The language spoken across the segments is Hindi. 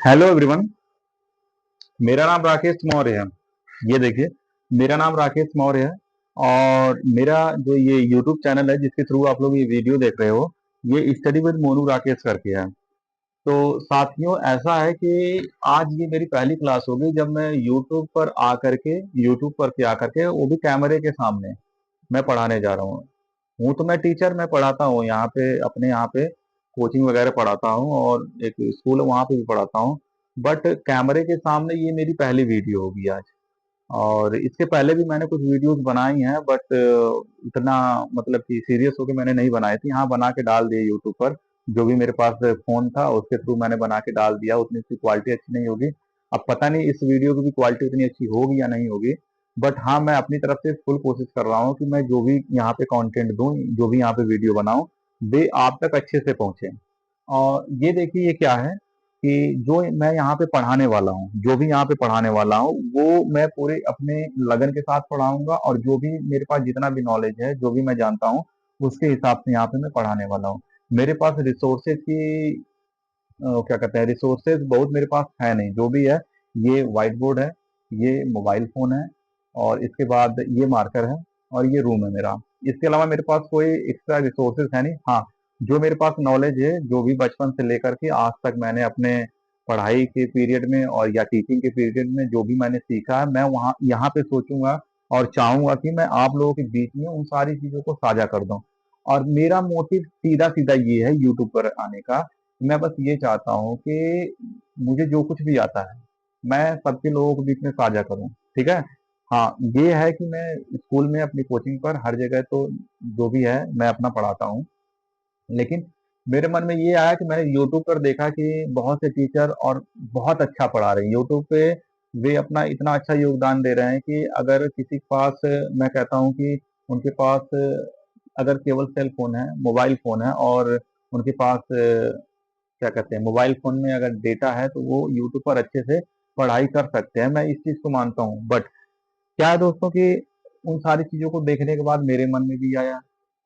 Hello everyone. मेरा नाम राकेश मौर्य है। ये देखिए, मेरा नाम राकेश मौर्य है और मेरा जो ये यूट्यूब चैनल है जिसके थ्रू आप लोग ये वीडियो देख रहे हो, ये स्टडी विद मोनू राकेश करके है। तो साथियों, ऐसा है कि आज ये मेरी पहली क्लास होगी जब मैं यूट्यूब पर के आकर के वो भी कैमरे के सामने मैं पढ़ाने जा रहा हूँ तो मैं टीचर, मैं पढ़ाता हूँ यहाँ पे, अपने यहाँ पे कोचिंग वगैरह पढ़ाता हूँ और एक स्कूल है वहाँ पे भी पढ़ाता हूँ। बट कैमरे के सामने ये मेरी पहली वीडियो होगी आज। और इसके पहले भी मैंने कुछ वीडियोस बनाई हैं, बट इतना मतलब कि सीरियस होकर मैंने नहीं बनाई थी। हाँ, बना के डाल दिए यूट्यूब पर। जो भी मेरे पास फोन था उसके थ्रू मैंने बना के डाल दिया। उतनी सी क्वालिटी अच्छी नहीं होगी। अब पता नहीं इस वीडियो की भी क्वालिटी उतनी अच्छी होगी या नहीं होगी। बट हाँ, मैं अपनी तरफ से फुल कोशिश कर रहा हूँ कि मैं जो भी यहाँ पे कंटेंट दूं, जो भी यहाँ पे वीडियो बनाऊं, वे आप तक अच्छे से पहुंचे। और ये देखिए, ये क्या है कि जो मैं यहाँ पे पढ़ाने वाला हूँ, जो भी यहाँ पे पढ़ाने वाला हूँ, वो मैं पूरे अपने लगन के साथ पढ़ाऊंगा और जो भी मेरे पास जितना भी नॉलेज है, जो भी मैं जानता हूँ, उसके हिसाब से यहाँ पे मैं पढ़ाने वाला हूँ। मेरे पास रिसोर्सेज की क्या कहते हैं, रिसोर्सेज बहुत मेरे पास है नहीं। जो भी है, ये व्हाइट बोर्ड है, ये मोबाइल फोन है, और इसके बाद ये मार्कर है, और ये रूम है मेरा। इसके अलावा मेरे पास कोई एक्स्ट्रा रिसोर्सेज है नहीं। हाँ, जो मेरे पास नॉलेज है, जो भी बचपन से लेकर के आज तक मैंने अपने पढ़ाई के पीरियड में और या टीचिंग के पीरियड में जो भी मैंने सीखा है, मैं वहाँ यहाँ पे सोचूंगा और चाहूंगा कि मैं आप लोगों के बीच में उन सारी चीजों को साझा कर दूं। और मेरा मोटिव सीधा सीधा ये है यूट्यूब पर आने का। मैं बस ये चाहता हूँ कि मुझे जो कुछ भी आता है, मैं सबके लोगों के बीच में साझा करूँ। ठीक है। हाँ, ये है कि मैं स्कूल में अपनी कोचिंग पर हर जगह तो जो भी है मैं अपना पढ़ाता हूँ। लेकिन मेरे मन में ये आया कि मैंने यूट्यूब पर देखा कि बहुत से टीचर और बहुत अच्छा पढ़ा रहे हैं यूट्यूब पे। वे अपना इतना अच्छा योगदान दे रहे हैं कि अगर किसी के पास, मैं कहता हूँ कि उनके पास अगर केवल सेल फोन है, मोबाइल फोन है, और उनके पास क्या कहते हैं, मोबाइल फोन में अगर डेटा है, तो वो यूट्यूब पर अच्छे से पढ़ाई कर सकते हैं। मैं इस चीज को मानता हूँ। बट क्या है दोस्तों कि उन सारी चीजों को देखने के बाद मेरे मन में भी आया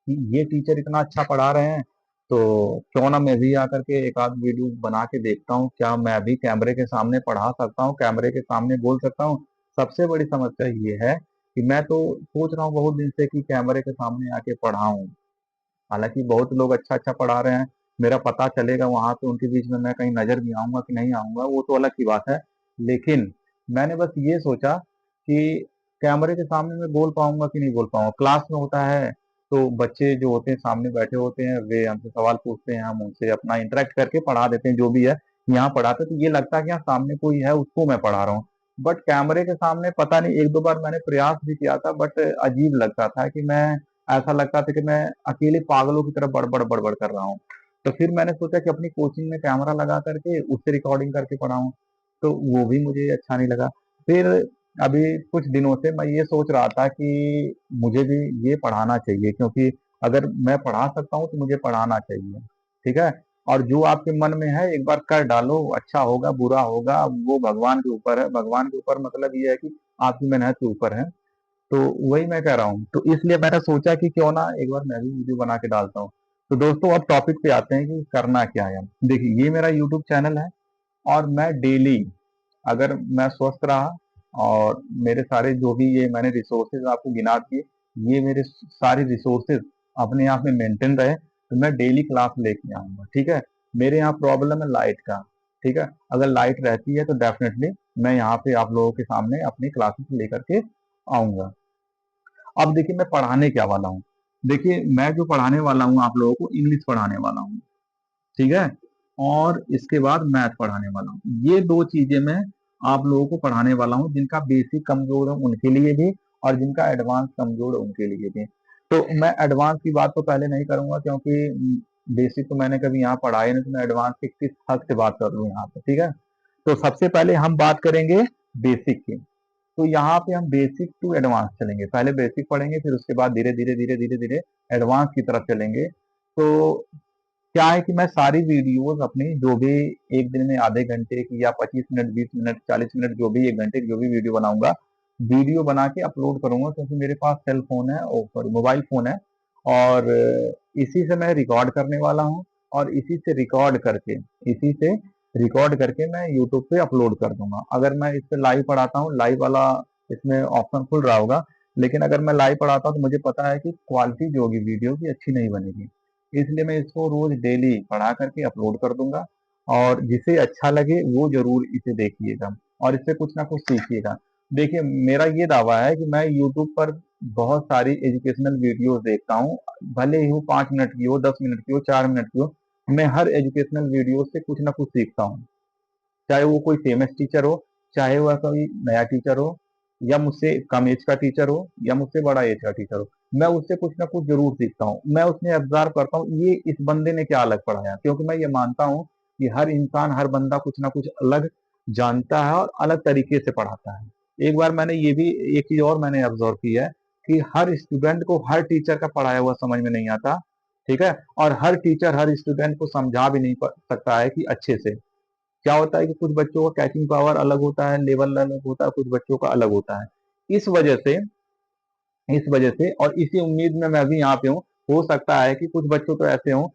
कि ये टीचर इतना अच्छा पढ़ा रहे हैं, तो क्यों ना मैं भी आकर के एक आध वीडियो बना के देखता हूँ, क्या मैं भी कैमरे के सामने पढ़ा सकता हूँ, कैमरे के सामने बोल सकता हूँ। सबसे बड़ी समस्या ये है कि मैं तो सोच रहा हूँ बहुत दिन से कि कैमरे के सामने आके पढ़ाऊं। हालांकि बहुत लोग अच्छा अच्छा पढ़ा रहे हैं, मेरा पता चलेगा वहां पे उनके बीच में मैं कहीं नजर भी आऊंगा कि नहीं आऊंगा, वो तो अलग की बात है। लेकिन मैंने बस ये सोचा कि कैमरे के सामने मैं बोल पाऊंगा कि नहीं बोल पाऊंगा। क्लास में होता है तो बच्चे जो होते हैं सामने बैठे होते हैं, वे हमसे सवाल पूछते हैं, हम उनसे अपना इंटरेक्ट करके पढ़ा देते हैं, जो भी है यहाँ पढ़ाते, तो ये लगता है कि यहाँ सामने कोई है, उसको मैं पढ़ा रहा हूँ। बट कैमरे के सामने पता नहीं, एक दो बार मैंने प्रयास भी किया था, बट अजीब लगता था कि मैं, ऐसा लगता था कि मैं अकेले पागलों की तरह बड़बड़ बड़बड़ कर रहा हूँ। तो फिर मैंने सोचा कि अपनी कोचिंग में कैमरा लगा करके उससे रिकॉर्डिंग करके पढ़ाऊं, तो वो भी मुझे अच्छा नहीं लगा। फिर अभी कुछ दिनों से मैं ये सोच रहा था कि मुझे भी ये पढ़ाना चाहिए, क्योंकि अगर मैं पढ़ा सकता हूँ तो मुझे पढ़ाना चाहिए। ठीक है। और जो आपके मन में है एक बार कर डालो, अच्छा होगा बुरा होगा वो भगवान के ऊपर है। भगवान के ऊपर मतलब ये है कि आपकी मेहनत के ऊपर है। तो वही मैं कह रहा हूँ, तो इसलिए मैंने सोचा कि क्यों ना एक बार मैं भी वीडियो बना के डालता हूँ। तो दोस्तों, अब टॉपिक पे आते हैं कि करना क्या है। देखिए, ये मेरा यूट्यूब चैनल है और मैं डेली, अगर मैं स्वस्थ रहा और मेरे सारे जो भी ये मैंने रिसोर्सेज आपको गिना दिए, ये मेरे सारे रिसोर्सेज अपने आप में मेंटेन रहे, तो मैं डेली क्लास लेके आऊंगा। ठीक है। मेरे यहाँ प्रॉब्लम है लाइट का। ठीक है। अगर लाइट रहती है तो डेफिनेटली मैं यहाँ पे आप लोगों के सामने अपनी क्लासेस लेकर के आऊंगा। अब देखिए, मैं पढ़ाने क्या वाला हूँ। देखिए, मैं जो पढ़ाने वाला हूँ आप लोगों को, इंग्लिश पढ़ाने वाला हूँ। ठीक है। और इसके बाद मैथ पढ़ाने वाला हूँ। ये दो चीजें मैं आप लोगों को पढ़ाने वाला हूँ। जिनका बेसिक कमजोर है उनके लिए भी, और जिनका एडवांस कमजोर है उनके लिए भी। तो मैं एडवांस की बात तो पहले नहीं करूंगा, क्योंकि बेसिक तो मैंने कभी यहाँ पढ़ाया नहीं, तो मैं एडवांस की किस हद से बात कर लूँ यहाँ पे। ठीक है। तो सबसे पहले हम बात करेंगे बेसिक की। तो यहाँ पे हम बेसिक टू एडवांस चलेंगे। पहले बेसिक पढ़ेंगे, फिर उसके बाद धीरे धीरे धीरे धीरे धीरे एडवांस की तरफ चलेंगे। तो क्या है कि मैं सारी वीडियोस अपनी, जो भी एक दिन में आधे घंटे की या 25 मिनट, 20 मिनट, 40 मिनट, जो भी एक घंटे की जो भी वीडियो बनाऊंगा, वीडियो बना के अपलोड करूंगा, क्योंकि मेरे पास सेल फोन है, ओ सॉरी, मोबाइल फोन है। और इसी से मैं रिकॉर्ड करने वाला हूँ, और इसी से रिकॉर्ड करके, इसी से रिकॉर्ड करके मैं यूट्यूब पे अपलोड कर दूंगा। अगर मैं इस पे लाइव पढ़ाता हूँ, लाइव वाला इसमें ऑप्शन खुल रहा होगा, लेकिन अगर मैं लाइव पढ़ाता हूँ तो मुझे पता है कि क्वालिटी जो होगी वीडियो की अच्छी नहीं बनेगी, इसलिए मैं इसको रोज डेली पढ़ा करके अपलोड कर दूंगा। और जिसे अच्छा लगे वो जरूर इसे देखिएगा और इससे कुछ ना कुछ सीखिएगा। देखिए, मेरा ये दावा है कि मैं यूट्यूब पर बहुत सारी एजुकेशनल वीडियोस देखता हूँ, भले ही वो 5 मिनट की हो, 10 मिनट की हो, 4 मिनट की हो। मैं हर एजुकेशनल वीडियो से कुछ ना कुछ सीखता हूँ, चाहे वो कोई फेमस टीचर हो, चाहे वह कोई नया टीचर हो, या मुझसे कम एज का टीचर हो, या मुझसे बड़ा एज का टीचर हो। मैं उससे कुछ ना कुछ जरूर सीखता हूँ। मैं उसमें ऑब्जर्व करता हूँ ये इस बंदे ने क्या अलग पढ़ाया, क्योंकि मैं ये मानता हूँ कि हर इंसान, हर बंदा कुछ ना कुछ अलग जानता है और अलग तरीके से पढ़ाता है। एक बार मैंने ये भी एक चीज और मैंने ऑब्जर्व की है कि हर स्टूडेंट को हर टीचर का पढ़ाया हुआ समझ में नहीं आता, ठीक है, और हर टीचर हर स्टूडेंट को समझा भी नहीं सकता है कि अच्छे से। क्या होता है कि कुछ बच्चों का कैचिंग पावर अलग होता है, लेवल अलग होता है, कुछ बच्चों का अलग होता है। इस वजह से इस वजह से और इसी उम्मीद में मैं भी यहाँ पे हूँ। हो सकता है कि कुछ बच्चों तो ऐसे हों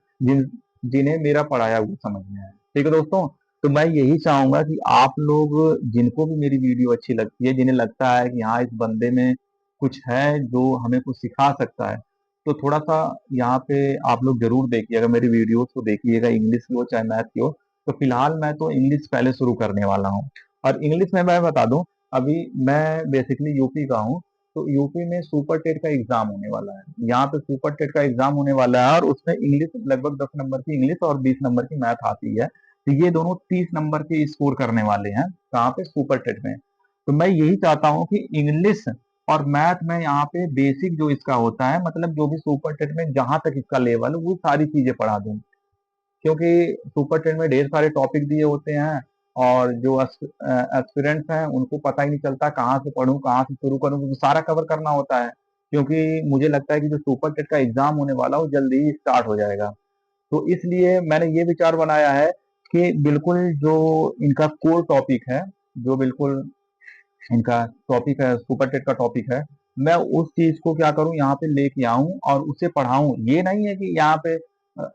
जिन्हें मेरा पढ़ाया हुआ समझ में आए। ठीक है दोस्तों, तो मैं यही चाहूंगा कि आप लोग जिनको भी मेरी वीडियो अच्छी लगती है, जिन्हें लगता है कि हाँ इस बंदे में कुछ है जो हमें कुछ सिखा सकता है, तो थोड़ा सा यहाँ पे आप लोग जरूर देखिएगा, मेरी वीडियोस को देखिएगा, इंग्लिश की हो चाहे मैथ की हो। तो फिलहाल मैं तो इंग्लिश पहले शुरू करने वाला हूँ। और इंग्लिश में मैं बता दूं, अभी मैं बेसिकली यूपी का हूँ, तो यूपी में सुपर टेट का एग्जाम होने वाला है। यहाँ पे सुपर टेट का एग्जाम होने वाला है और उसमें इंग्लिश लगभग 10 नंबर की इंग्लिश और 20 नंबर की मैथ आती है। तो ये दोनों 30 नंबर के स्कोर करने वाले हैं कहाँ पे, सुपर टेट में। तो मैं यही चाहता हूँ कि इंग्लिश और मैथ में यहाँ पे बेसिक जो इसका होता है, मतलब जो भी सुपर टेट में जहां तक इसका लेवल है वो सारी चीजें पढ़ा दूं। क्योंकि सुपर टेन में ढेर सारे टॉपिक दिए होते हैं और जो एस्पिरेंट्स हैं उनको पता ही नहीं चलता कहाँ से पढूं, कहाँ से शुरू करूं, क्योंकि सारा कवर करना होता है। क्योंकि मुझे लगता है कि जो सुपर टेट का एग्जाम होने वाला है वो जल्दी ही स्टार्ट हो जाएगा। तो इसलिए मैंने ये विचार बनाया है कि बिल्कुल जो इनका कोर टॉपिक है, जो बिल्कुल इनका टॉपिक है, सुपर टेट का टॉपिक है, मैं उस चीज को क्या करूं, यहाँ पे लेके आऊं और उसे पढ़ाऊं। ये नहीं है कि यहाँ पे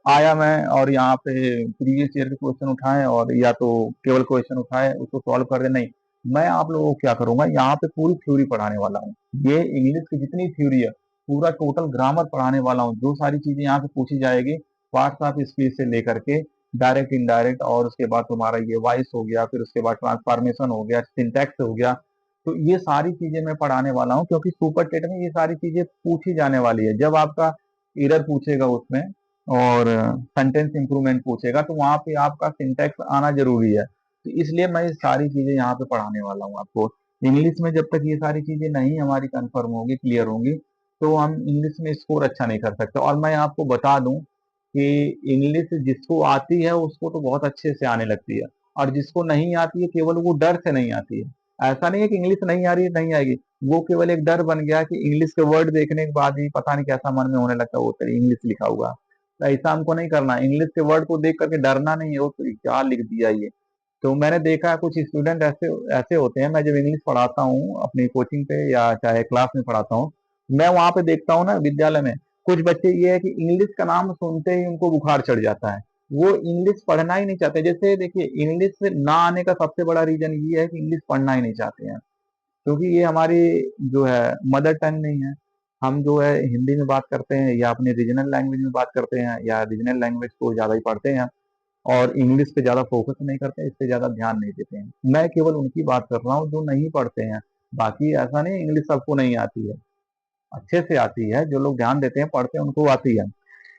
आया मैं और यहाँ पे प्रीवियस ईयर के क्वेश्चन उठाएं और या तो केवल क्वेश्चन उठाए उसको सॉल्व कर दे, नहीं। मैं आप लोगों को क्या करूंगा, यहाँ पे पूरी थ्योरी पढ़ाने वाला हूँ। ये इंग्लिश की जितनी थ्योरी है, पूरा टोटल ग्रामर पढ़ाने वाला हूँ। जो सारी चीजें यहाँ पे पूछी जाएगी, पार्ट्स ऑफ स्पीच से लेकर के डायरेक्ट इनडायरेक्ट, और उसके बाद तुम्हारा ये वॉइस हो गया, फिर उसके बाद ट्रांसफॉर्मेशन हो गया, सिंटैक्स हो गया। तो ये सारी चीजें मैं पढ़ाने वाला हूँ, क्योंकि सुपर टेट में ये सारी चीजें पूछी जाने वाली है। जब आपका एरर पूछेगा उसमें और सेंटेंस इंप्रूवमेंट पूछेगा, तो वहां पे आपका सिंटैक्स आना जरूरी है। तो इसलिए मैं ये सारी चीजें यहाँ पे पढ़ाने वाला हूँ आपको। इंग्लिश में जब तक ये सारी चीजें नहीं हमारी कंफर्म होगी, क्लियर होंगी, तो हम इंग्लिश में स्कोर अच्छा नहीं कर सकते। और मैं आपको बता दूं कि इंग्लिश जिसको आती है उसको तो बहुत अच्छे से आने लगती है, और जिसको नहीं आती है केवल वो डर से नहीं आती है। ऐसा नहीं है कि इंग्लिश नहीं आ रही है, नहीं आएगी, वो केवल एक डर बन गया कि इंग्लिश के वर्ड देखने के बाद ही पता नहीं कैसा मन में होने लगता है, वो तेरी इंग्लिश लिखा हुआ। तो ऐसा हमको नहीं करना, इंग्लिश के वर्ड को देख करके डरना नहीं है, वो तो क्या लिख दिया ये। तो मैंने देखा है कुछ स्टूडेंट ऐसे ऐसे होते हैं, मैं जब इंग्लिश पढ़ाता हूँ अपनी कोचिंग पे या चाहे क्लास में पढ़ाता हूँ, मैं वहां पे देखता हूँ ना विद्यालय में, कुछ बच्चे ये है कि इंग्लिश का नाम सुनते ही उनको बुखार चढ़ जाता है। वो इंग्लिश पढ़ना ही नहीं चाहते। जैसे देखिए, इंग्लिश ना आने का सबसे बड़ा रीजन ये है कि इंग्लिश पढ़ना ही नहीं चाहते हैं, क्योंकि ये हमारी जो है मदर टंग नहीं है। हम जो है हिंदी में बात करते हैं या अपने रीजनल लैंग्वेज में बात करते हैं, या रीजनल लैंग्वेज को ज्यादा ही पढ़ते हैं, और इंग्लिश पे ज्यादा फोकस नहीं करते हैं, इस पे ज्यादा ध्यान नहीं देते हैं। मैं केवल उनकी बात कर रहा हूँ जो नहीं पढ़ते हैं। बाकी ऐसा नहीं इंग्लिश सबको नहीं आती है, अच्छे से आती है। जो लोग ध्यान देते हैं, पढ़ते हैं, उनको आती है।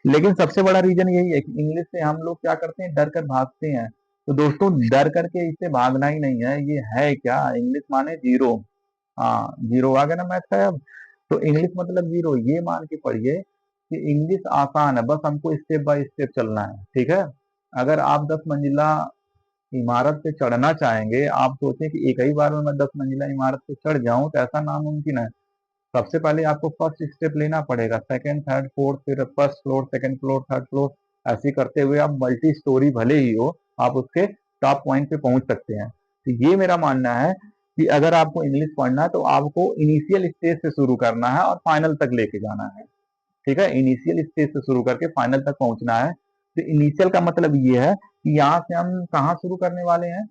लेकिन सबसे बड़ा रीजन यही है कि इंग्लिश से हम लोग क्या करते हैं, डर कर भागते हैं। तो दोस्तों, डर करके इससे भागना ही नहीं है, ये है क्या, इंग्लिश माने जीरो। हाँ, जीरो आ गया ना मैथ का अब। तो इंग्लिश मतलब जीरो, ये मान के पढ़िए कि इंग्लिश आसान है, बस हमको स्टेप बाय स्टेप चलना है। ठीक है, अगर आप 10 मंजिला इमारत पे चढ़ना चाहेंगे, आप सोचें कि एक ही बार में मैं 10 मंजिला इमारत पे चढ़ जाऊं, तो ऐसा नामुमकिन है। सबसे पहले आपको फर्स्ट स्टेप लेना पड़ेगा, सेकंड थर्ड फोर्थ, फिर first floor, second floor, third floor, ऐसे करते हुए आप मल्टी स्टोरी भले ही हो, आप उसके टॉप पॉइंट पे पहुंच सकते हैं। तो ये मेरा मानना है कि अगर आपको इंग्लिश पढ़ना है तो आपको इनिशियल स्टेज से शुरू करना है और फाइनल तक लेके जाना है। ठीक है, इनिशियल स्टेज से शुरू करके फाइनल तक पहुंचना है। तो इनिशियल का मतलब ये है कि यहाँ से हम कहाँ शुरू करने वाले हैं,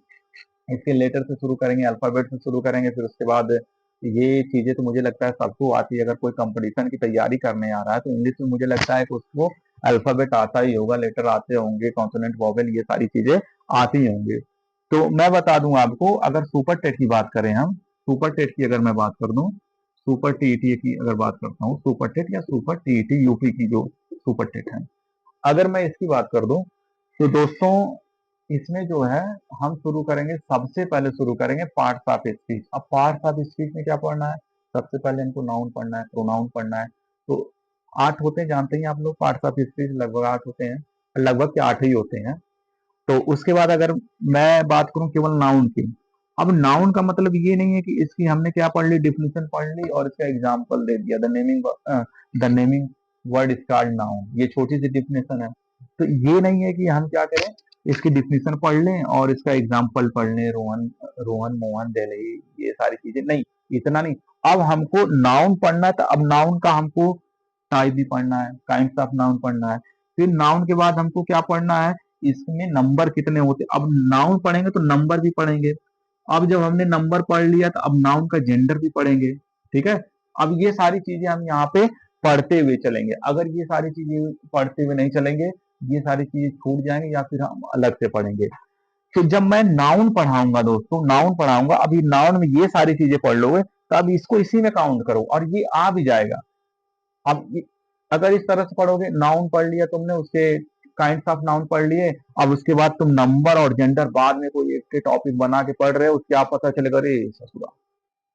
इसके लेटर से शुरू करेंगे, अल्फाबेट से शुरू करेंगे, फिर उसके बाद ये चीजें तो मुझे लगता है सबको आती है। अगर कोई कंपटीशन की तैयारी करने आ रहा है तो इंग्लिश में मुझे लगता है कि उसको अल्फाबेट आता ही होगा, लेटर आते होंगे, कॉन्सोनेंट वोवेल ये सारी चीजें आती होंगी। तो मैं बता दूं आपको, अगर सुपर टेट की बात करें हम, सुपर टेट की अगर मैं बात कर दूं, सुपर टीईटी की अगर बात करता हूँ, सुपर टेट या सुपर टीईटी यूपी की जो सुपर टेट है, अगर मैं इसकी बात कर दूं तो दोस्तों इसमें जो है हम शुरू करेंगे, सबसे पहले शुरू करेंगे पार्ट्स ऑफ स्पीच। अब पार्ट्स ऑफ स्पीच में क्या पढ़ना है, सबसे पहले हमको नाउन पढ़ना है, प्रोनाउन पढ़ना है। तो 8 होते हैं, जानते हैं आप लोग, पार्ट्स ऑफ स्पीच लगभग 8 होते हैं, लगभग के 8 ही होते हैं। तो उसके बाद अगर मैं बात करूं केवल नाउन की, अब नाउन का मतलब ये नहीं है कि इसकी हमने क्या पढ़ ली, डिफिनेशन पढ़ ली और इसका एग्जाम्पल दे दिया, the naming word start noun, ये छोटी सी डिफिनेशन है। तो ये नहीं है कि हम क्या करें, इसकी डिफिनेशन पढ़ लें और इसका एग्जाम्पल पढ़ लें, रोहन रोहन मोहन दिल्ली, ये सारी चीजें नहीं, इतना नहीं। अब हमको नाउन पढ़ना है, तो अब नाउन का हमको टाइप भी पढ़ना है, काइंड्स ऑफ नाउन पढ़ना है। फिर नाउन के बाद हमको क्या पढ़ना है, इसमें नंबर कितने होते, अब नाउन पढ़ेंगे तो नंबर भी पढ़ेंगे। अब जब हमने नंबर पढ़ लिया तो अब नाउन का जेंडर भी पढ़ेंगे, ठीक है। अब ये सारी चीजें हम यहाँ पे पढ़ते हुए चलेंगे। अगर ये सारी चीजें पढ़ते हुए नहीं चलेंगे, ये सारी चीजें छूट जाएंगी या फिर हम अलग से पढ़ेंगे। तो जब मैं नाउन पढ़ाऊंगा दोस्तों, नाउन पढ़ाऊंगा, अभी नाउन में ये सारी चीजें पढ़ लोगे तो अब इसको इसी में काउंट करो और ये आ भी जाएगा। अब अगर इस तरह से पढ़ोगे, नाउन पढ़ लिया तुमने, उसके काइंड्स ऑफ नाउन पढ़ लिए, अब उसके बाद तुम नंबर और जेंडर बाद में कोई एक टॉपिक बना के पढ़ रहे हो, क्या पता चलेगा, अरे ससुरा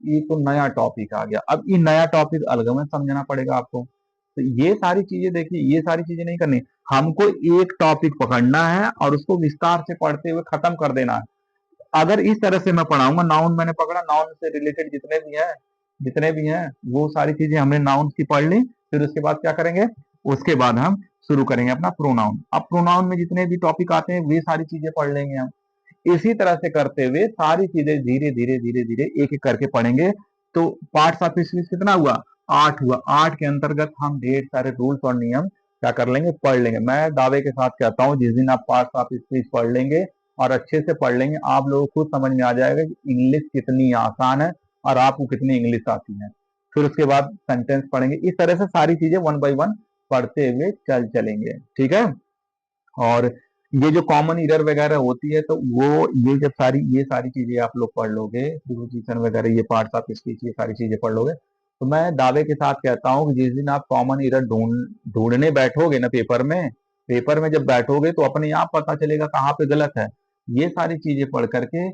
ये तो नया टॉपिक आ गया, अब ये नया टॉपिक अलग में समझना पड़ेगा आपको। तो ये सारी चीजें देखिए, ये सारी चीजें नहीं करनी, हमको एक टॉपिक पकड़ना है और उसको विस्तार से पढ़ते हुए खत्म कर देना है। अगर इस तरह से मैं पढ़ाऊंगा, नाउन मैंने पकड़ा, नाउन से रिलेटेड जितने भी हैं वो सारी चीजें हमने नाउन की पढ़ ली, फिर उसके बाद क्या करेंगे, उसके बाद हम शुरू करेंगे अपना प्रोनाउन। अब प्रोनाउन में जितने भी टॉपिक आते हैं वे सारी चीजें पढ़ लेंगे हम। इसी तरह से करते हुए सारी चीजें धीरे धीरे धीरे धीरे एक एक करके पढ़ेंगे। तो पार्ट्स ऑफ स्पीच कितना हुआ, 8 हुआ। 8 के अंतर्गत हम ढेर सारे रूल्स और नियम क्या कर लेंगे, पढ़ लेंगे। मैं दावे के साथ कहता हूँ जिस दिन आप पार्ट्स ऑफ स्पीच पढ़ लेंगे और अच्छे से पढ़ लेंगे, आप लोगों को खुद समझ में आ जाएगा कि इंग्लिश कितनी आसान है और आपको कितनी इंग्लिश आती है। फिर उसके बाद सेंटेंस पढ़ेंगे, इस तरह से सारी चीजें वन बाई वन पढ़ते हुए चलेंगे, ठीक है। और ये जो कॉमन ईरर वगैरह होती है, तो वो ये सारी चीजें आप लोग पढ़ लोगे, प्रीपोजिशन वगैरह, ये पार्ट्स ऑफ स्पीच, ये सारी चीजें पढ़ लोगे, तो मैं दावे के साथ कहता हूँ कि जिस दिन आप कॉमन ईरर ढूंढने बैठोगे ना पेपर में जब बैठोगे तो अपने आप पता चलेगा कहाँ पे गलत है। ये सारी चीजें पढ़ करके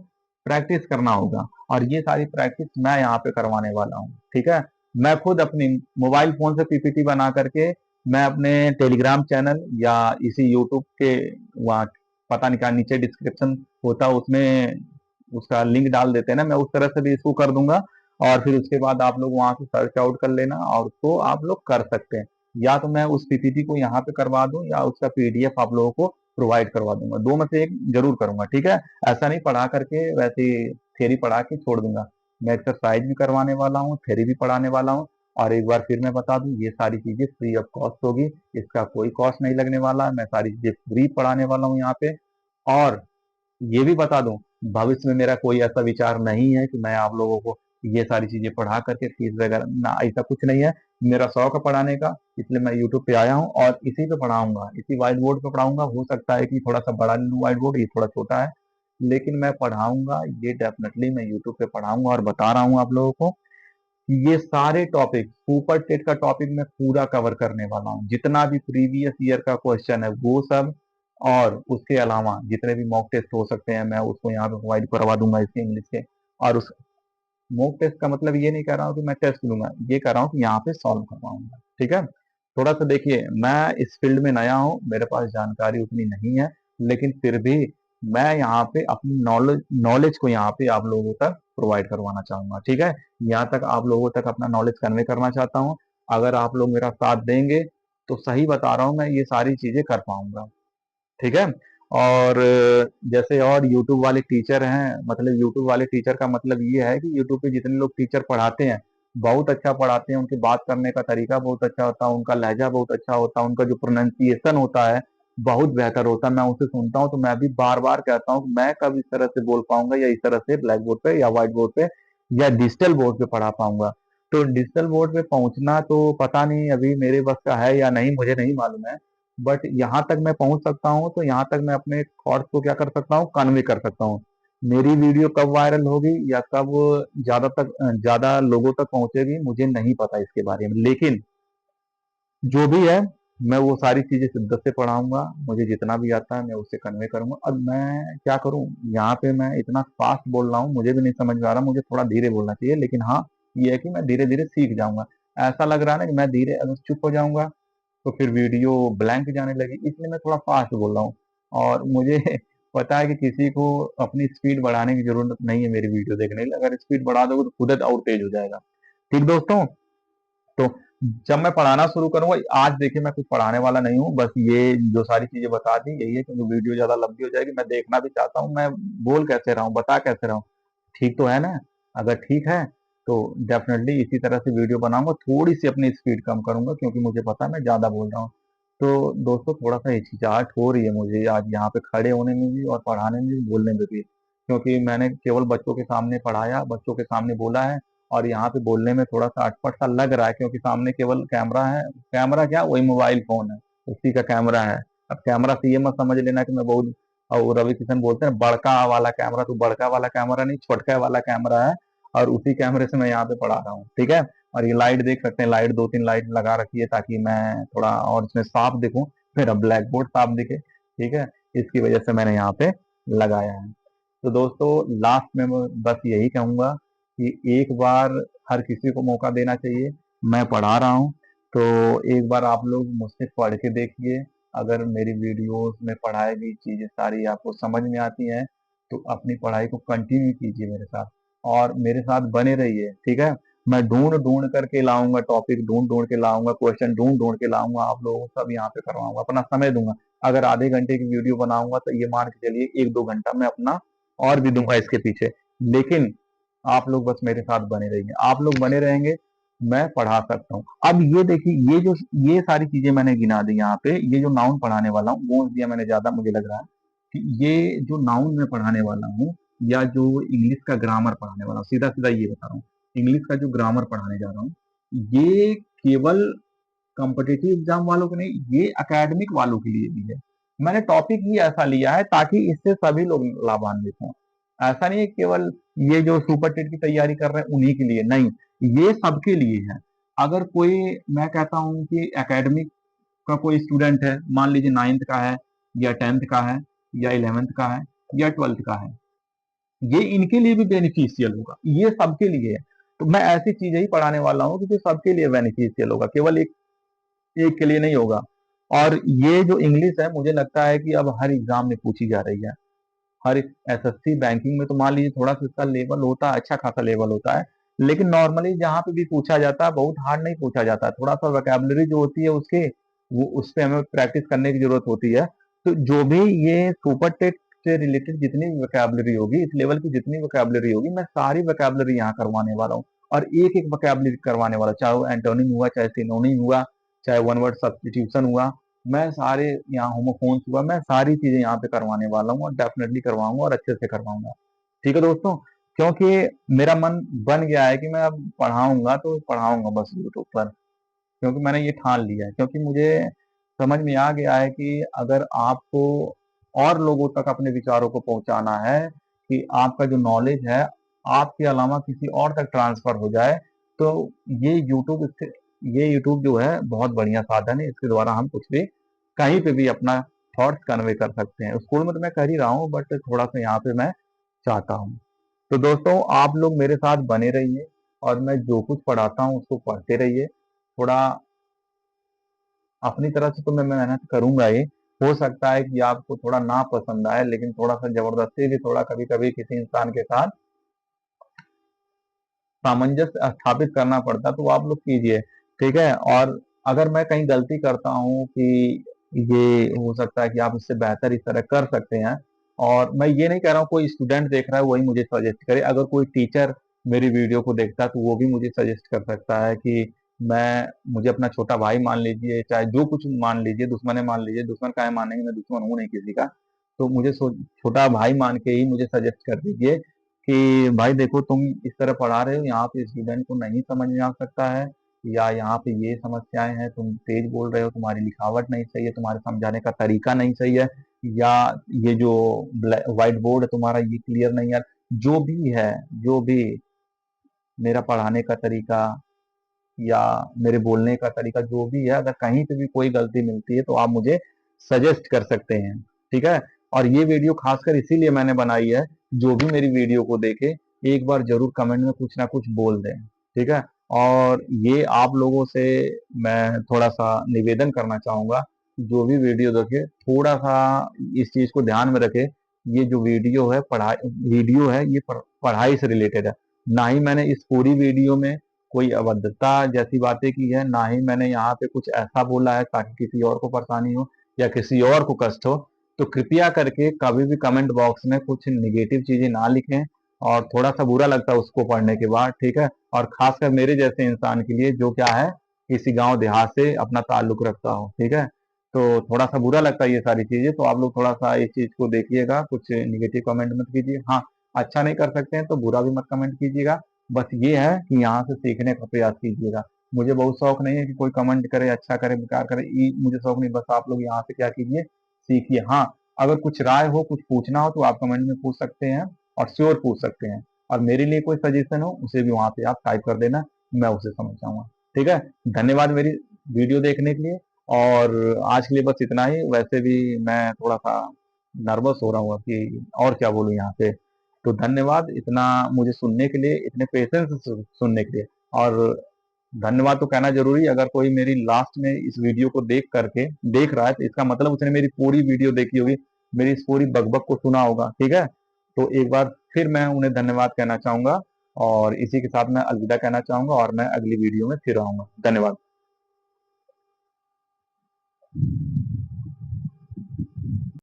प्रैक्टिस करना होगा और ये सारी प्रैक्टिस मैं यहाँ पे करवाने वाला हूँ, ठीक है। मैं खुद अपनी मोबाइल फोन से पीपीटी बना करके मैं अपने टेलीग्राम चैनल या इसी यूट्यूब के वहाँ पता नहीं कहाँ नीचे डिस्क्रिप्शन होता है उसमें उसका लिंक डाल देते हैं ना, मैं उस तरह से भी इसको कर दूंगा। और फिर उसके बाद आप लोग वहां से सर्च आउट कर लेना और उसको आप लोग कर सकते हैं। या तो मैं उस पीपीटी को यहाँ पे करवा दूं या उसका पीडीएफ आप लोगों को प्रोवाइड करवा दूंगा, दो में से एक जरूर करूंगा, ठीक है। ऐसा नहीं पढ़ा करके वैसे ही थ्योरी पढ़ा के छोड़ दूंगा। मैं एक्सरसाइज भी करवाने वाला हूँ, थ्योरी भी पढ़ाने वाला हूँ। और एक बार फिर मैं बता दूं, ये सारी चीजें फ्री ऑफ कॉस्ट होगी, इसका कोई कॉस्ट नहीं लगने वाला है, मैं सारी चीजें फ्री पढ़ाने वाला हूँ यहाँ पे। और ये भी बता दूं, भविष्य में मेरा कोई ऐसा विचार नहीं है कि मैं आप लोगों को ये सारी चीजें पढ़ा करके फीस वगैरह ना, ऐसा कुछ नहीं है। मेरा शौक है पढ़ाने का, इसलिए मैं यूट्यूब पे आया हूँ और इसी पे पढ़ाऊंगा, इसी व्हाइट बोर्ड पे पढ़ाऊंगा। हो सकता है कि थोड़ा सा बड़ा ले लूं व्हाइट बोर्ड, ये थोड़ा छोटा है, लेकिन मैं पढ़ाऊंगा, ये डेफिनेटली मैं यूट्यूब पे पढ़ाऊंगा। और बता रहा हूँ आप लोगों को कि ये सारे टॉपिक, सुपर टेट का टॉपिक मैं पूरा कवर करने वाला हूँ, जितना भी प्रीवियस ईयर का क्वेश्चन है वो सब, और उसके अलावा जितने भी मॉक टेस्ट हो सकते हैं मैं उसको यहाँ पे प्रोवाइड करवा दूंगा इसके इंग्लिश के। और उस मॉक टेस्ट का मतलब ये नहीं कह रहा हूँ कि मैं टेस्ट लूंगा, ये कह रहा हूँ कि यहाँ पे सॉल्व करवाऊंगा, ठीक है। थोड़ा सा देखिए, मैं इस फील्ड में नया हूँ, मेरे पास जानकारी उतनी नहीं है, लेकिन फिर भी मैं यहाँ पे अपनी नॉलेज नॉलेज को यहाँ पे आप लोगों तक प्रोवाइड करवाना चाहूंगा, ठीक है। यहाँ तक आप लोगों तक अपना नॉलेज कन्वे करना चाहता हूँ। अगर आप लोग मेरा साथ देंगे तो सही बता रहा हूँ, मैं ये सारी चीजें कर पाऊंगा, ठीक है। और जैसे और यूट्यूब वाले टीचर हैं, मतलब यूट्यूब वाले टीचर का मतलब ये है कि यूट्यूब पे जितने लोग टीचर पढ़ाते हैं बहुत अच्छा पढ़ाते हैं, उनके बात करने का तरीका बहुत अच्छा होता है, उनका लहजा बहुत अच्छा होता है, उनका जो प्रोनाउंसिएशन होता है बहुत बेहतर होता है। मैं उसे सुनता हूँ तो मैं भी बार बार कहता हूँ कि मैं कब इस तरह से बोल पाऊंगा या इस तरह से ब्लैक बोर्ड पे या व्हाइट बोर्ड पे या डिजिटल बोर्ड पे पढ़ा पाऊंगा। तो डिजिटल बोर्ड पे पहुंचना तो पता नहीं अभी मेरे बस का है या नहीं, मुझे नहीं मालूम है। बट यहाँ तक मैं पहुंच सकता हूँ तो यहाँ तक मैं अपने थॉट्स को क्या कर सकता हूँ, कन्वे कर सकता हूँ। मेरी वीडियो कब वायरल होगी या कब ज्यादा लोगों तक पहुंचेगी मुझे नहीं पता इसके बारे में, लेकिन जो भी है मैं वो सारी चीजें शिद्दत से पढ़ाऊंगा। मुझे जितना भी आता है मैं उससे कन्वे करूंगा। अब मैं क्या करूं, यहाँ पे मैं इतना फास्ट बोल रहा हूँ, मुझे भी नहीं समझ में आ रहा, मुझे थोड़ा धीरे बोलना चाहिए। लेकिन हाँ, ये है कि मैं धीरे धीरे सीख जाऊंगा। ऐसा लग रहा है ना कि मैं धीरे अगर चुप हो जाऊंगा तो फिर वीडियो ब्लैंक जाने लगी, इसलिए मैं थोड़ा फास्ट बोल रहा हूँ। और मुझे पता है कि किसी को अपनी स्पीड बढ़ाने की जरूरत नहीं है मेरी वीडियो देखने के लिए। अगर स्पीड बढ़ा दोगे तो खुद और तेज हो जाएगा। ठीक दोस्तों, तो जब मैं पढ़ाना शुरू करूंगा, आज देखिए मैं कुछ पढ़ाने वाला नहीं हूँ, बस ये जो सारी चीजें बता दी यही है, क्योंकि वीडियो ज्यादा लंबी हो जाएगी। मैं देखना भी चाहता हूँ मैं बोल कैसे रहा हूँ, बता कैसे रहा हूँ। ठीक तो है ना? अगर ठीक है तो डेफिनेटली इसी तरह से वीडियो बनाऊंगा। थोड़ी सी अपनी स्पीड कम करूंगा क्योंकि मुझे पता है मैं ज्यादा बोल रहा हूँ। तो दोस्तों थोड़ा सा हिचकिचाहट हो रही है मुझे आज यहाँ पे खड़े होने में भी और पढ़ाने में भी, बोलने में भी, क्योंकि मैंने केवल बच्चों के सामने पढ़ाया, बच्चों के सामने बोला है। और यहाँ पे बोलने में थोड़ा सा अटपट सा लग रहा है क्योंकि सामने केवल कैमरा है। कैमरा क्या, वही मोबाइल फोन है, उसी का कैमरा है। अब कैमरा से ये मत समझ लेना कि मैं बहुत, और रवि किशन बोलते हैं बड़का वाला कैमरा, तो बड़का वाला कैमरा नहीं, छोटका वाला कैमरा है। और उसी कैमरे से मैं यहाँ पे पढ़ा रहा हूँ, ठीक है। और ये लाइट देख सकते हैं, लाइट दो तीन लाइट लगा रखी है ताकि मैं थोड़ा और इसमें साफ दिखूं, मेरा ब्लैक बोर्ड साफ दिखे, ठीक है। इसकी वजह से मैंने यहाँ पे लगाया है। तो दोस्तों लास्ट में मैं बस यही कहूंगा कि एक बार हर किसी को मौका देना चाहिए। मैं पढ़ा रहा हूँ तो एक बार आप लोग मुझसे पढ़ के देखिए। अगर मेरी वीडियोस में पढ़ाई गई चीजें सारी आपको समझ में आती हैं तो अपनी पढ़ाई को कंटिन्यू कीजिए मेरे साथ और मेरे साथ बने रहिए, ठीक है। मैं ढूंढ ढूंढ करके लाऊंगा, टॉपिक ढूंढ ढूंढ के लाऊंगा, क्वेश्चन ढूंढ ढूंढ के लाऊंगा, आप लोगों को सब यहाँ पे करवाऊंगा, अपना समय दूंगा। अगर आधे घंटे की वीडियो बनाऊंगा तो ये मान के चलिए 1-2 घंटा मैं अपना और भी दूंगा इसके पीछे। लेकिन आप लोग बस मेरे साथ बने रहिए, आप लोग बने रहेंगे, मैं पढ़ा सकता हूँ। अब ये देखिए, ये सारी चीजें मैंने गिना दी यहाँ पे। ये जो नाउन पढ़ाने वाला हूँ, बोल दिया मैंने ज्यादा, मुझे लग रहा है कि ये जो नाउन मैं पढ़ाने वाला हूँ या जो इंग्लिश का ग्रामर पढ़ाने वाला हूँ, सीधा सीधा ये बता रहा हूँ, इंग्लिश का जो ग्रामर पढ़ाने जा रहा हूँ, ये केवल कॉम्पिटिटिव एग्जाम वालों के नहीं, ये एकेडमिक वालों के लिए भी है। मैंने टॉपिक ही ऐसा लिया है ताकि इससे सभी लोग लाभान्वित हों। ऐसा नहीं है केवल ये जो सुपर टेट की तैयारी कर रहे हैं उन्हीं के लिए, नहीं, ये सबके लिए है। अगर कोई, मैं कहता हूँ कि एकेडमिक का कोई स्टूडेंट है, मान लीजिए 9th का है या 10th का है या 11th का है या 12th का है, ये इनके लिए भी बेनिफिशियल होगा, ये सबके लिए है। तो मैं ऐसी चीजें ही पढ़ाने वाला हूँ कि जो सबके लिए बेनिफिशियल होगा, केवल एक एक के लिए नहीं होगा। और ये जो इंग्लिश है मुझे लगता है कि अब हर एग्जाम में पूछी जा रही है। हर एसएससी बैंकिंग में तो मान लीजिए थोड़ा सा इसका लेवल होता है, अच्छा खासा लेवल होता है। लेकिन नॉर्मली जहाँ पे भी पूछा जाता है बहुत हार्ड नहीं पूछा जाता है, थोड़ा सा वोकेबलरी जो होती है उसके, वो उस पे हमें प्रैक्टिस करने की जरूरत होती है। तो जो भी ये सुपर टेट से रिलेटेड जितनी वोकेबलरी होगी, इस लेवल की जितनी वोकेबलरी होगी, मैं सारी वोकेबलरी यहाँ करवाने वाला हूँ। और एक एक वोकेबलरी करवाने वाला, चाहे वो एंटोनिम हुआ, चाहे सिनोनिम हुआ, चाहे वन वर्ड सब्स्टिट्यूशन हुआ, मैं सारे, यहाँ होमोफोन्स हुआ, मैं सारी चीजें यहाँ पे करवाने वाला हूँ और डेफिनेटली करवाऊंगा और अच्छे से करवाऊंगा। ठीक है दोस्तों, क्योंकि मेरा मन बन गया है कि मैं अब पढ़ाऊंगा तो पढ़ाऊंगा बस यूट्यूब पर, क्योंकि मैंने ये ठान लिया है। क्योंकि मुझे समझ में आ गया है कि अगर आपको और लोगों तक अपने विचारों को पहुंचाना है कि आपका जो नॉलेज है आपके अलावा किसी और तक ट्रांसफर हो जाए, तो ये यूट्यूब इससे ये यूट्यूब जो है बहुत बढ़िया साधन है। इसके द्वारा हम कुछ भी कहीं पे भी अपना थॉट्स कन्वे कर सकते हैं। स्कूल में तो मैं कर ही रहा हूँ बट थोड़ा सा यहाँ पे मैं चाहता हूँ। तो दोस्तों आप लोग मेरे साथ बने रहिए और मैं जो कुछ पढ़ाता हूँ उसको पढ़ते रहिए। थोड़ा अपनी तरफ से तो मैं मेहनत करूंगा ही। हो सकता है कि आपको थोड़ा ना पसंद आए, लेकिन थोड़ा सा जबरदस्ती भी थोड़ा कभी कभी किसी इंसान के साथ सामंजस्य स्थापित करना पड़ता है, तो वो आप लोग कीजिए, ठीक है। और अगर मैं कहीं गलती करता हूँ कि ये हो सकता है कि आप इससे बेहतर इस तरह कर सकते हैं, और मैं ये नहीं कह रहा हूँ कोई स्टूडेंट देख रहा है वही मुझे सजेस्ट करे, अगर कोई टीचर मेरी वीडियो को देखता है तो वो भी मुझे सजेस्ट कर सकता है कि मुझे अपना छोटा भाई मान लीजिए, चाहे जो कुछ मान लीजिए, दुश्मन है मान लीजिए, दुश्मन काहे मानेंगे, मैं दुश्मन हूँ नहीं किसी का। तो मुझे छोटा भाई मान के ही मुझे सजेस्ट कर दीजिए कि भाई देखो तुम इस तरह पढ़ा रहे हो, यहाँ पे स्टूडेंट को नहीं समझ में आ सकता है, या यहाँ पे ये समस्याएं हैं, तुम तेज बोल रहे हो, तुम्हारी लिखावट नहीं सही है, तुम्हारे समझाने का तरीका नहीं सही है, या ये जो व्हाइट बोर्ड है तुम्हारा ये क्लियर नहीं है। जो भी है, जो भी मेरा पढ़ाने का तरीका या मेरे बोलने का तरीका जो भी है, अगर कहीं पे भी कोई गलती मिलती है तो आप मुझे सजेस्ट कर सकते हैं, ठीक है। और ये वीडियो खासकर इसीलिए मैंने बनाई है, जो भी मेरी वीडियो को देखे एक बार जरूर कमेंट में कुछ ना कुछ बोल दें, ठीक है। और ये आप लोगों से मैं थोड़ा सा निवेदन करना चाहूंगा, जो भी वीडियो देखे थोड़ा सा इस चीज को ध्यान में रखे। ये जो वीडियो है ये पढ़ाई से रिलेटेड है। ना ही मैंने इस पूरी वीडियो में कोई अभद्रता जैसी बातें की है, ना ही मैंने यहाँ पे कुछ ऐसा बोला है ताकि किसी और को परेशानी हो या किसी और को कष्ट हो। तो कृपया करके कभी भी कमेंट बॉक्स में कुछ निगेटिव चीजें ना लिखें, और थोड़ा सा बुरा लगता है उसको पढ़ने के बाद, ठीक है। और खासकर मेरे जैसे इंसान के लिए जो क्या है, किसी गांव देहात से अपना ताल्लुक रखता हो, ठीक है। तो थोड़ा सा बुरा लगता है ये सारी चीजें, तो आप लोग थोड़ा सा इस चीज को देखिएगा, कुछ निगेटिव कमेंट मत कीजिए। हाँ, अच्छा नहीं कर सकते हैं तो बुरा भी मत कमेंट कीजिएगा। बस ये है कि यहाँ से सीखने का प्रयास कीजिएगा। मुझे बहुत शौक नहीं है कि कोई कमेंट करे, अच्छा करे बेकार करे, मुझे शौक नहीं। बस आप लोग यहाँ से क्या कीजिए, सीखिए। हाँ, अगर कुछ राय हो, कुछ पूछना हो तो आप कमेंट में पूछ सकते हैं, और श्योर पूछ सकते हैं। और मेरे लिए कोई सजेशन हो उसे भी वहां पे आप टाइप कर देना, मैं उसे समझ जाऊंगा, ठीक है। धन्यवाद मेरी वीडियो देखने के लिए। और आज के लिए बस इतना ही। वैसे भी मैं थोड़ा सा नर्वस हो रहा हूँ कि और क्या बोलूँ यहाँ पे। तो धन्यवाद इतना मुझे सुनने के लिए, इतने पेशेंस से सुनने के लिए। और धन्यवाद तो कहना जरूरी है, अगर कोई मेरी लास्ट में इस वीडियो को देख रहा है तो इसका मतलब उसने मेरी पूरी वीडियो देखी होगी, मेरी इस पूरी बकबक को सुना होगा, ठीक है। तो एक बार फिर मैं उन्हें धन्यवाद कहना चाहूंगा, और इसी के साथ मैं अलविदा कहना चाहूंगा, और मैं अगली वीडियो में फिर आऊंगा। धन्यवाद।